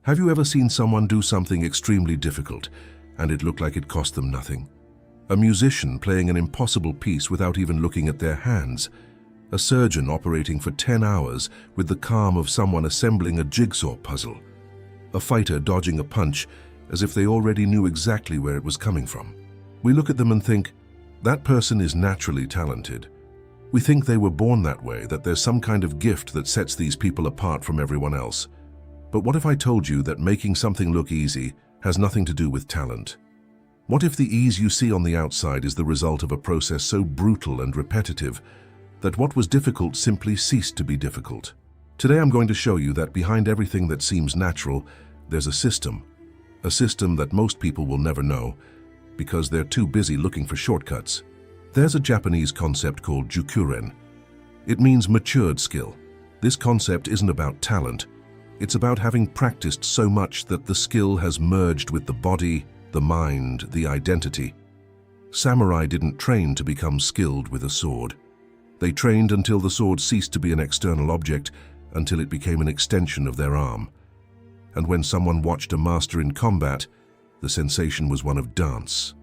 Have you ever seen someone do something extremely difficult and it looked like it cost them nothing? A musician playing an impossible piece without even looking at their hands. A surgeon operating for 10 hours with the calm of someone assembling a jigsaw puzzle. A fighter dodging a punch as if they already knew exactly where it was coming from. We look at them and think, that person is naturally talented. We think they were born that way, that there's some kind of gift that sets these people apart from everyone else. But what if I told you that making something look easy has nothing to do with talent? What if the ease you see on the outside is the result of a process so brutal and repetitive that what was difficult simply ceased to be difficult? Today I'm going to show you that behind everything that seems natural, there's a system that most people will never know because they're too busy looking for shortcuts. There's a Japanese concept called jukuren. It means matured skill. This concept isn't about talent. It's about having practiced so much that the skill has merged with the body, the mind, the identity. Samurai didn't train to become skilled with a sword. They trained until the sword ceased to be an external object, until it became an extension of their arm. And when someone watched a master in combat, the sensation was one of dance,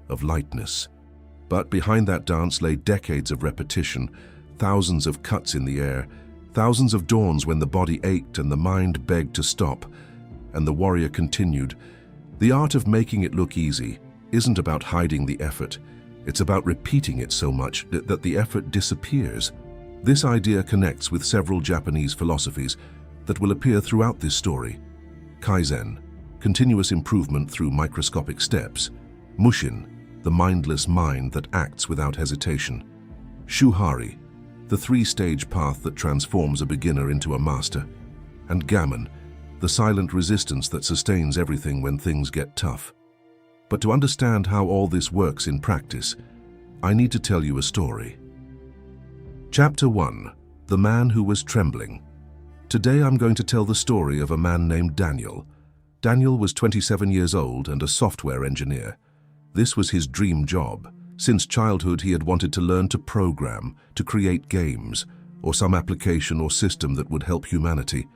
of lightness. But behind that dance lay decades of repetition, thousands of cuts in the air, thousands of dawns when the body ached and the mind begged to stop. And the warrior continued. The art of making it look easy isn't about hiding the effort. It's about repeating it so much that the effort disappears. This idea connects with several Japanese philosophies that will appear throughout this story. Kaizen, continuous improvement through microscopic steps. Mushin, the mindless mind that acts without hesitation. Shuhari, the three-stage path that transforms a beginner into a master. And Gaman, the silent resistance that sustains everything when things get tough. But to understand how all this works in practice, I need to tell you a story. Chapter 1. The Man Who Was Trembling. Today I'm going to tell the story of a man named Daniel. Daniel was 27 years old and a software engineer. This was his dream job. Since childhood he had wanted to learn to program, to create games, or some application or system that would help humanity.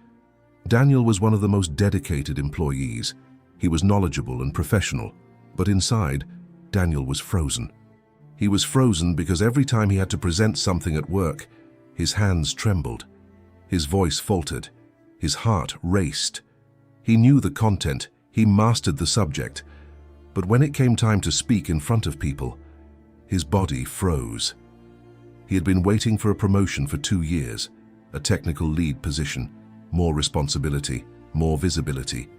Daniel was one of the most dedicated employees. He was knowledgeable and professional, but inside, Daniel was frozen. He was frozen because every time he had to present something at work, his hands trembled, his voice faltered, his heart raced. He knew the content, he mastered the subject, but when it came time to speak in front of people, his body froze. He had been waiting for a promotion for 2 years, a technical lead position, more responsibility, more visibility.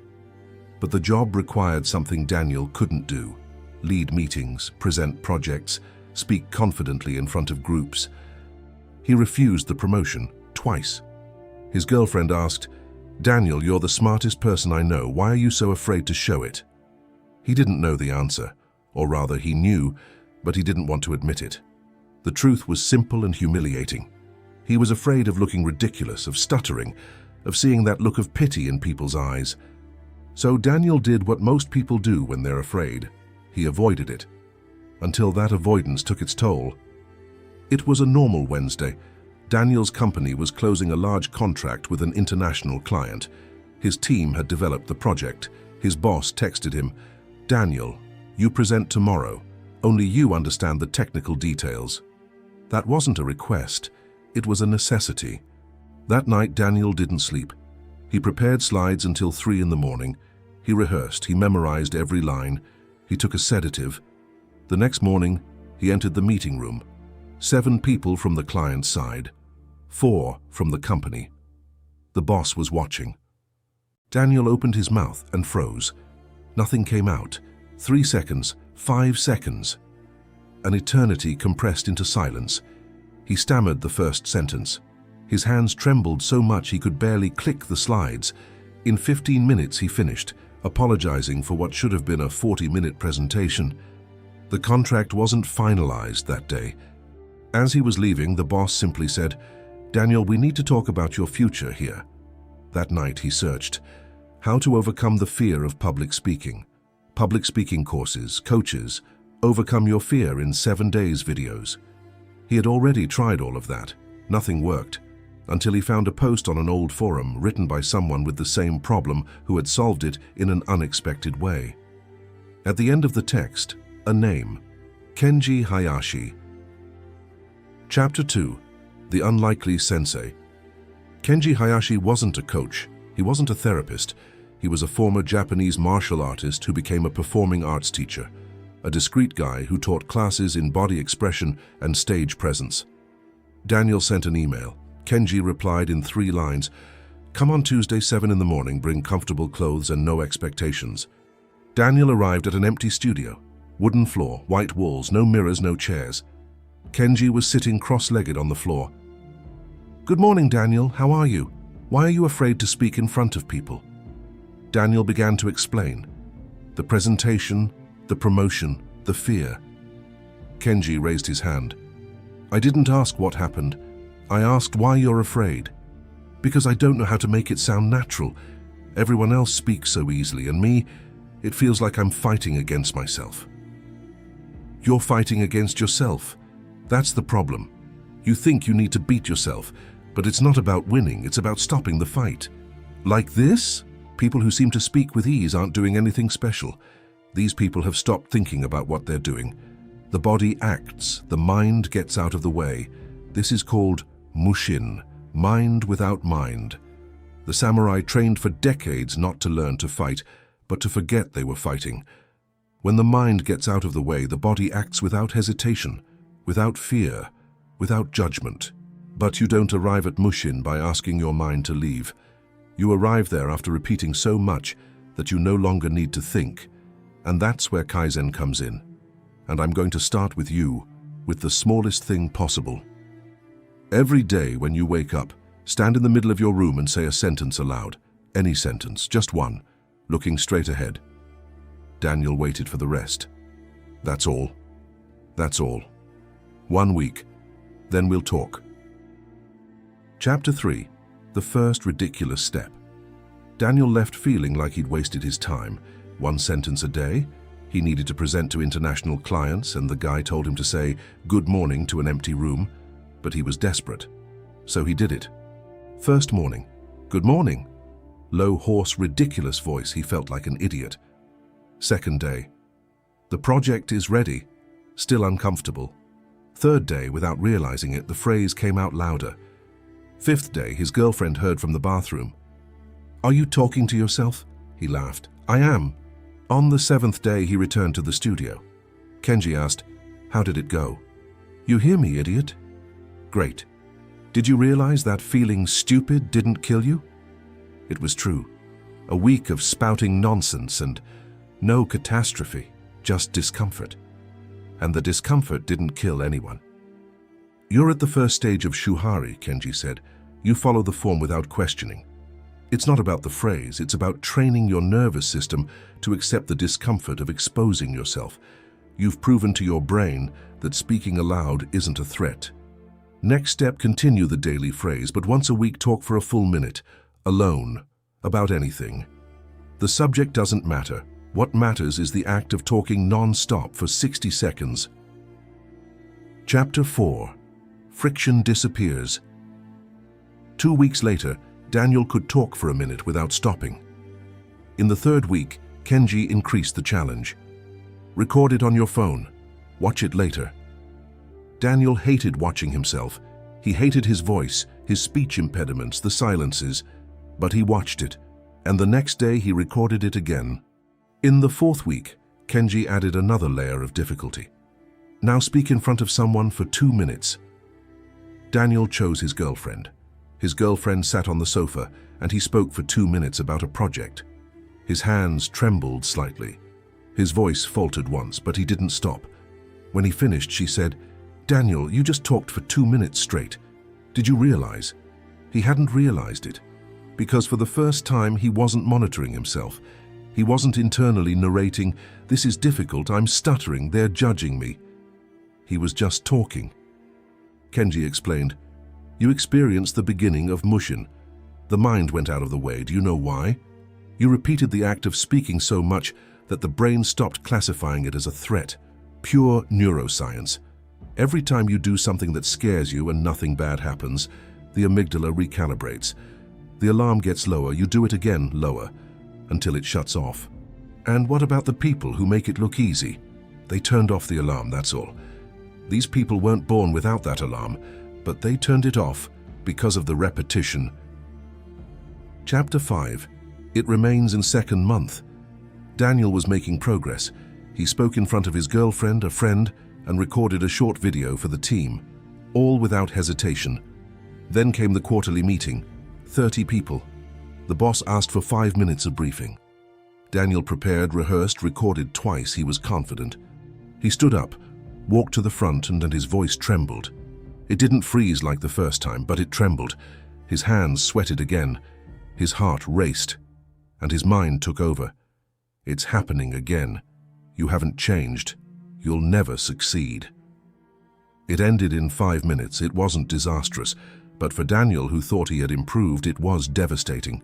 But the job required something Daniel couldn't do: lead meetings, present projects, speak confidently in front of groups. He refused the promotion twice. His girlfriend asked, "Daniel, you're the smartest person I know. Why are you so afraid to show it?" He didn't know the answer, or rather he knew, but he didn't want to admit it. The truth was simple and humiliating. He was afraid of looking ridiculous, of stuttering, of seeing that look of pity in people's eyes. So Daniel did what most people do when they're afraid. He avoided it, until that avoidance took its toll. It was a normal Wednesday. Daniel's company was closing a large contract with an international client. His team had developed the project. His boss texted him, "Daniel, you present tomorrow. Only you understand the technical details." That wasn't a request. It was a necessity. That night, Daniel didn't sleep. He prepared slides until 3 in the morning. He rehearsed, he memorized every line. He took a sedative. The next morning, he entered the meeting room. 7 people from the client's side, 4 from the company. The boss was watching. Daniel opened his mouth and froze. Nothing came out. 3 seconds, 5 seconds. An eternity compressed into silence. He stammered the first sentence. His hands trembled so much he could barely click the slides. In 15 minutes he finished, apologizing for what should have been a 40-minute presentation. The contract wasn't finalized that day. As he was leaving, the boss simply said, "Daniel, we need to talk about your future here." That night he searched how to overcome the fear of public speaking courses, coaches, overcome your fear in 7 days videos. He had already tried all of that. Nothing worked. until he found a post on an old forum written by someone with the same problem who had solved it in an unexpected way. At the end of the text, a name, Kenji Hayashi. Chapter 2. The Unlikely Sensei. Kenji Hayashi wasn't a coach, he wasn't a therapist, he was a former Japanese martial artist who became a performing arts teacher, a discreet guy who taught classes in body expression and stage presence. Daniel sent an email. Kenji replied in 3 lines, "Come on Tuesday 7 in the morning, bring comfortable clothes and no expectations." Daniel arrived at an empty studio. Wooden floor, white walls, no mirrors, no chairs. Kenji was sitting cross-legged on the floor. "Good morning, Daniel. How are you? Why are you afraid to speak in front of people?" Daniel began to explain. The presentation, the promotion, the fear. Kenji raised his hand. "I didn't ask what happened. I asked why you're afraid. Because I don't know how to make it sound natural. Everyone else speaks so easily, and me, it feels like I'm fighting against myself." "You're fighting against yourself. That's the problem. You think you need to beat yourself, but it's not about winning, it's about stopping the fight. Like this? People who seem to speak with ease aren't doing anything special. These people have stopped thinking about what they're doing. The body acts, the mind gets out of the way. This is called Mushin, mind without mind. The samurai trained for decades not to learn to fight, but to forget they were fighting. When the mind gets out of the way, the body acts without hesitation, without fear, without judgment. But you don't arrive at Mushin by asking your mind to leave. You arrive there after repeating so much that you no longer need to think. And that's where Kaizen comes in. And I'm going to start with you, with the smallest thing possible. Every day when you wake up, stand in the middle of your room and say a sentence aloud. Any sentence, just one, looking straight ahead. Daniel waited for the rest. "That's all. That's all. 1 week. Then we'll talk." Chapter 3. The First Ridiculous Step. Daniel left feeling like he'd wasted his time. 1 sentence a day. He needed to present to international clients, and the guy told him to say "good morning" to an empty room. But he was desperate. So he did it. First morning. "Good morning." Low, hoarse, ridiculous voice. He felt like an idiot. Second day. "The project is ready." Still uncomfortable. Third day, without realizing it, the phrase came out louder. Fifth day, his girlfriend heard from the bathroom. "Are you talking to yourself?" He laughed. "I am." On the 7th day, he returned to the studio. Kenji asked, "How did it go?" "You hear me, idiot?" "Great. Did you realize that feeling stupid didn't kill you?" It was true. A week of spouting nonsense and no catastrophe, just discomfort. And the discomfort didn't kill anyone. "You're at the first stage of Shuhari," Kenji said. "You follow the form without questioning. It's not about the phrase, it's about training your nervous system to accept the discomfort of exposing yourself. You've proven to your brain that speaking aloud isn't a threat. Next step, continue the daily phrase, but once a week talk for a full minute, alone, about anything. The subject doesn't matter. What matters is the act of talking non-stop for 60 seconds. Chapter 4. Friction disappears. 2 weeks later, Daniel could talk for a minute without stopping. In the 3rd week, Kenji increased the challenge. "Record it on your phone. Watch it later." Daniel hated watching himself. He hated his voice, his speech impediments, the silences. But he watched it, and the next day he recorded it again. In the 4th week, Kenji added another layer of difficulty. "Now speak in front of someone for 2 minutes." Daniel chose his girlfriend. His girlfriend sat on the sofa, and he spoke for 2 minutes about a project. His hands trembled slightly. His voice faltered once, but he didn't stop. When he finished, she said, "Daniel, you just talked for 2 minutes straight. Did you realize?" He hadn't realized it, because for the first time he wasn't monitoring himself. He wasn't internally narrating, "This is difficult, I'm stuttering, they're judging me." He was just talking. Kenji explained, "You experienced the beginning of Mushin. The mind went out of the way. Do you know why? You repeated the act of speaking so much that the brain stopped classifying it as a threat. Pure neuroscience. Every time you do something that scares you and nothing bad happens, The amygdala recalibrates. The alarm gets lower, you do it again lower, until it shuts off. And what about the people who make it look easy? They turned off the alarm, that's all. These people weren't born without that alarm, but they turned it off because of the repetition. Chapter 5. It remains in second month. Daniel was making progress. He spoke in front of his girlfriend, a friend, and recorded a short video for the team, all without hesitation. Then came the quarterly meeting, 30 people. The boss asked for 5 minutes of briefing. Daniel prepared, rehearsed, recorded twice. He was confident. He stood up, walked to the front, and his voice trembled. It didn't freeze like the first time, but it trembled. His hands sweated again. His heart raced, and his mind took over. It's happening again. You haven't changed. You'll never succeed. It ended in 5 minutes. It wasn't disastrous, but for Daniel, who thought he had improved, it was devastating.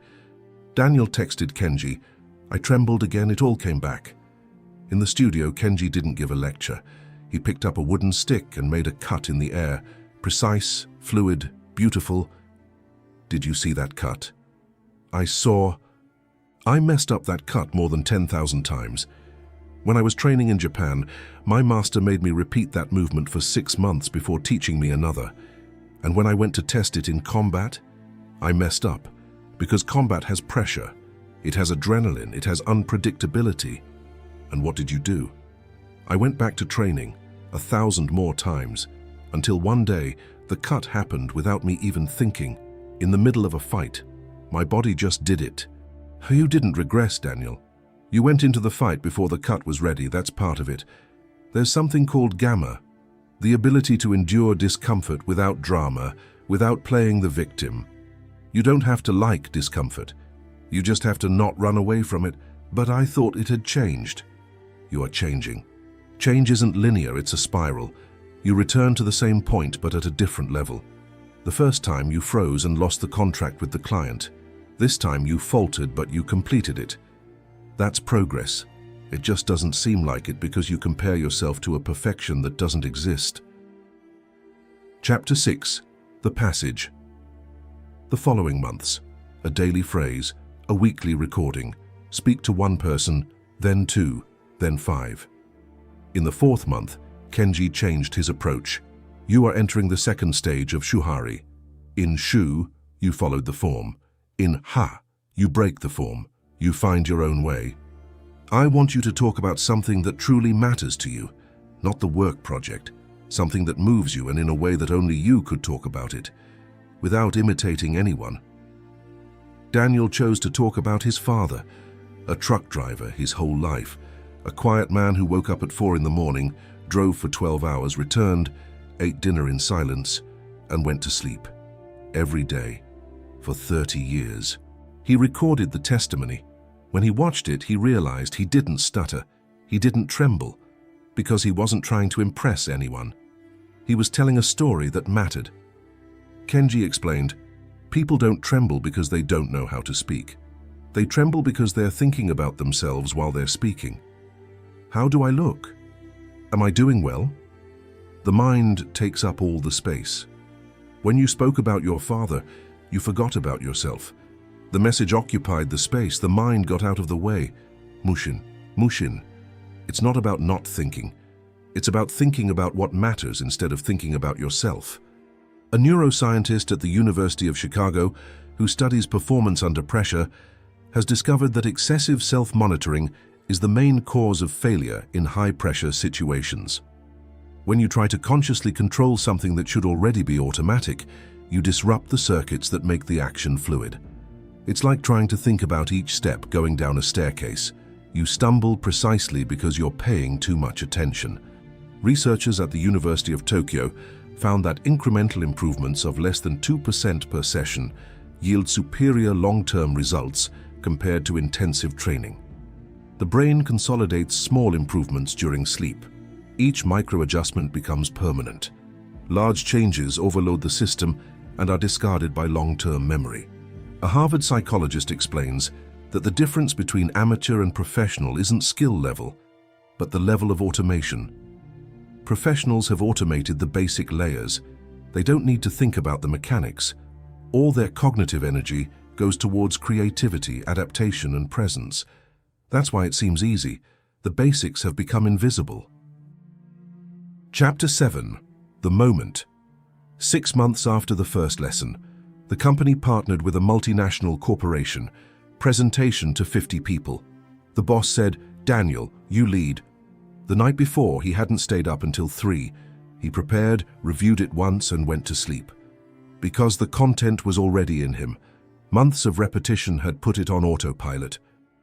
Daniel texted Kenji. I trembled again. It all came back. In the studio, Kenji didn't give a lecture. He picked up a wooden stick and made a cut in the air. Precise, fluid, beautiful. Did you see that cut? I messed up that cut more than 10,000 times. When I was training in Japan, my master made me repeat that movement for 6 months before teaching me another. And when I went to test it in combat, I messed up. Because combat has pressure, it has adrenaline, it has unpredictability. And what did you do? I went back to training 1,000 more times, until one day the cut happened without me even thinking. In the middle of a fight, my body just did it. You didn't regress, Daniel. You went into the fight before the cut was ready. That's part of it. There's something called Gaman, the ability to endure discomfort without drama, without playing the victim. You don't have to like discomfort. You just have to not run away from it. But I thought it had changed. You are changing. Change isn't linear, it's a spiral. You return to the same point, but at a different level. The first time you froze and lost the contract with the client. This time you faltered, but you completed it. That's progress. It just doesn't seem like it because you compare yourself to a perfection that doesn't exist. Chapter 6. The Passage. The following months, a daily phrase, a weekly recording. Speak to one person, then 2, then 5. In the 4th month, Kenji changed his approach. You are entering the 2nd stage of Shuhari. In Shu, you followed the form. In Ha, you break the form. You find your own way. I want you to talk about something that truly matters to you, not the work project, something that moves you and in a way that only you could talk about it, without imitating anyone. Daniel chose to talk about his father, a truck driver his whole life, a quiet man who woke up at 4 in the morning, drove for 12 hours, returned, ate dinner in silence, and went to sleep. Every day, for 30 years. He recorded the testimony. When he watched it, he realized he didn't stutter, he didn't tremble, because he wasn't trying to impress anyone. He was telling a story that mattered. Kenji explained, people don't tremble because they don't know how to speak. They tremble because they're thinking about themselves while they're speaking. How do I look? Am I doing well? The mind takes up all the space. When you spoke about your father, you forgot about yourself. The message occupied the space, the mind got out of the way. Mushin. It's not about not thinking. It's about thinking about what matters instead of thinking about yourself. A neuroscientist at the University of Chicago who studies performance under pressure has discovered that excessive self-monitoring is the main cause of failure in high-pressure situations. When you try to consciously control something that should already be automatic, you disrupt the circuits that make the action fluid. It's like trying to think about each step going down a staircase. You stumble precisely because you're paying too much attention. Researchers at the University of Tokyo found that incremental improvements of less than 2% per session yield superior long-term results compared to intensive training. The brain consolidates small improvements during sleep. Each micro-adjustment becomes permanent. Large changes overload the system and are discarded by long-term memory. A Harvard psychologist explains that the difference between amateur and professional isn't skill level, but the level of automation. Professionals have automated the basic layers. They don't need to think about the mechanics. All their cognitive energy goes towards creativity, adaptation, and presence. That's why it seems easy. The basics have become invisible. Chapter 7. The Moment. 6 months after the first lesson, the company partnered with a multinational corporation. Presentation to 50 people. The boss said, "Daniel, you lead." The night before, he hadn't stayed up until 3. He prepared, reviewed it once, and went to sleep. Because the content was already in him. Months of repetition had put it on autopilot.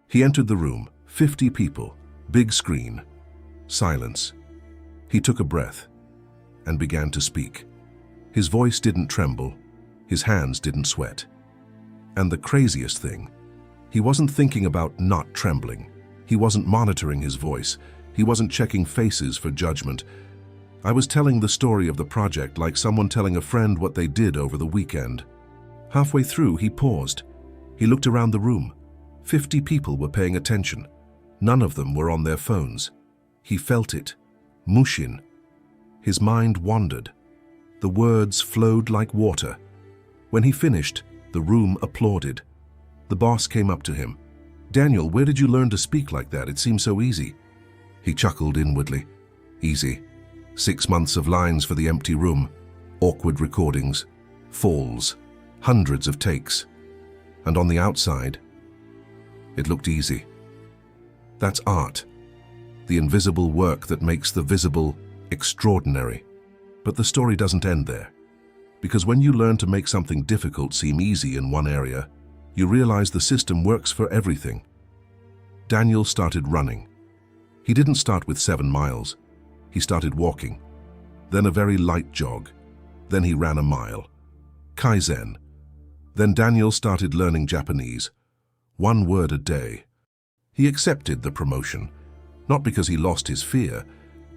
He entered the room, 50 people, big screen, silence. He took a breath and began to speak. His voice didn't tremble, his hands didn't sweat. And the craziest thing, he wasn't thinking about not trembling. He wasn't monitoring his voice. He wasn't checking faces for judgment. I was telling the story of the project like someone telling a friend what they did over the weekend. Halfway through, he paused. He looked around the room. 50 people were paying attention. None of them were on their phones. He felt it. Mushin. His mind wandered. The words flowed like water. When he finished, the room applauded. The boss came up to him. "Daniel, where did you learn to speak like that? It seems so easy." He chuckled inwardly. Easy. 6 months of lines for the empty room, awkward recordings, falls, hundreds of takes. And on the outside, it looked easy. That's art. The invisible work that makes the visible extraordinary. But the story doesn't end there. Because when you learn to make something difficult seem easy in one area, you realize the system works for everything. Daniel started running. He didn't start with 7 miles. He started walking, then a very light jog. Then he ran a mile. Kaizen. Then Daniel started learning Japanese. 1 word a day. He accepted the promotion, not because he lost his fear,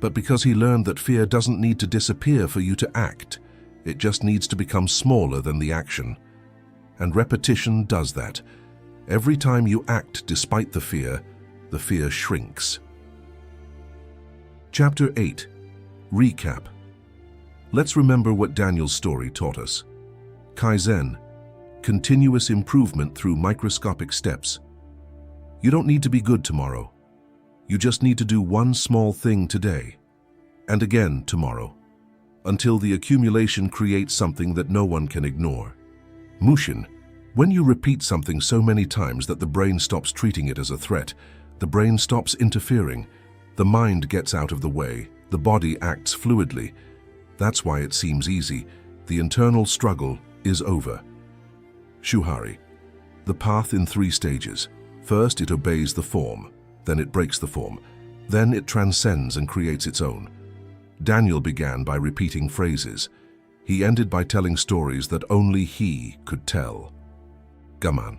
but because he learned that fear doesn't need to disappear for you to act. It just needs to become smaller than the action. And repetition does that. Every time you act despite the fear shrinks. Chapter 8. Recap. Let's remember what Daniel's story taught us. Kaizen. Continuous improvement through microscopic steps. You don't need to be good tomorrow. You just need to do one small thing today, and again tomorrow, until the accumulation creates something that no one can ignore. Mushin. When you repeat something so many times that the brain stops treating it as a threat, the brain stops interfering, the mind gets out of the way, the body acts fluidly. That's why it seems easy. The internal struggle is over. Shuhari. The path in 3 stages. First, it obeys the form. Then it breaks the form. Then it transcends and creates its own. Daniel began by repeating phrases. He ended by telling stories that only he could tell. Gaman.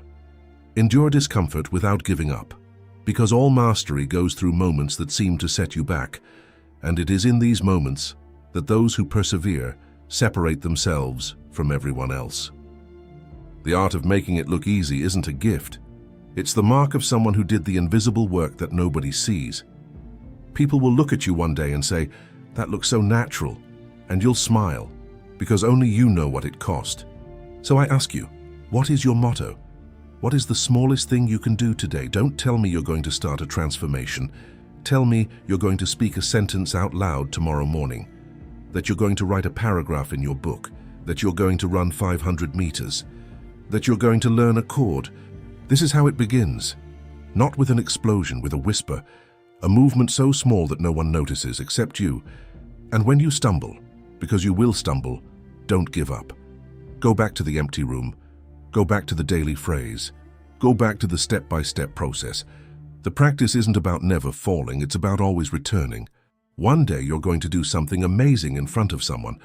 Endure discomfort without giving up, because all mastery goes through moments that seem to set you back, and it is in these moments that those who persevere separate themselves from everyone else. The art of making it look easy isn't a gift. It's the mark of someone who did the invisible work that nobody sees. People will look at you one day and say, "That looks so natural," and you'll smile, because only you know what it cost. So I ask you, what is your motto? What is the smallest thing you can do today? Don't tell me you're going to start a transformation. Tell me you're going to speak a sentence out loud tomorrow morning, that you're going to write a paragraph in your book, that you're going to run 500 meters, that you're going to learn a chord. This is how it begins. Not with an explosion, with a whisper, a movement so small that no one notices except you. And when you stumble, because you will stumble, don't give up. Go back to the empty room. Go back to the daily phrase. Go back to the step-by-step process. The practice isn't about never falling, it's about always returning. One day you're going to do something amazing in front of someone,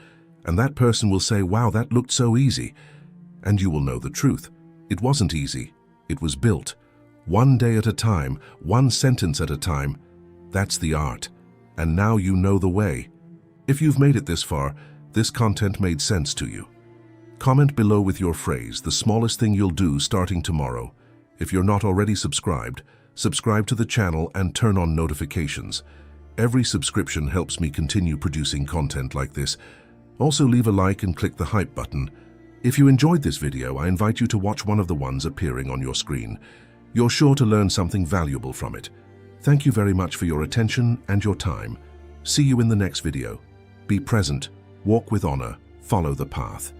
and that person will say, "Wow, that looked so easy." And you will know the truth. It wasn't easy. It was built. One day at a time, one sentence at a time. That's the art. And now you know the way. If you've made it this far, this content made sense to you. Comment below with your phrase, the smallest thing you'll do starting tomorrow. If you're not already subscribed, subscribe to the channel and turn on notifications. Every subscription helps me continue producing content like this. Also leave a like and click the hype button. If you enjoyed this video, I invite you to watch one of the ones appearing on your screen. You're sure to learn something valuable from it. Thank you very much for your attention and your time. See you in the next video. Be present, walk with honor, follow the path.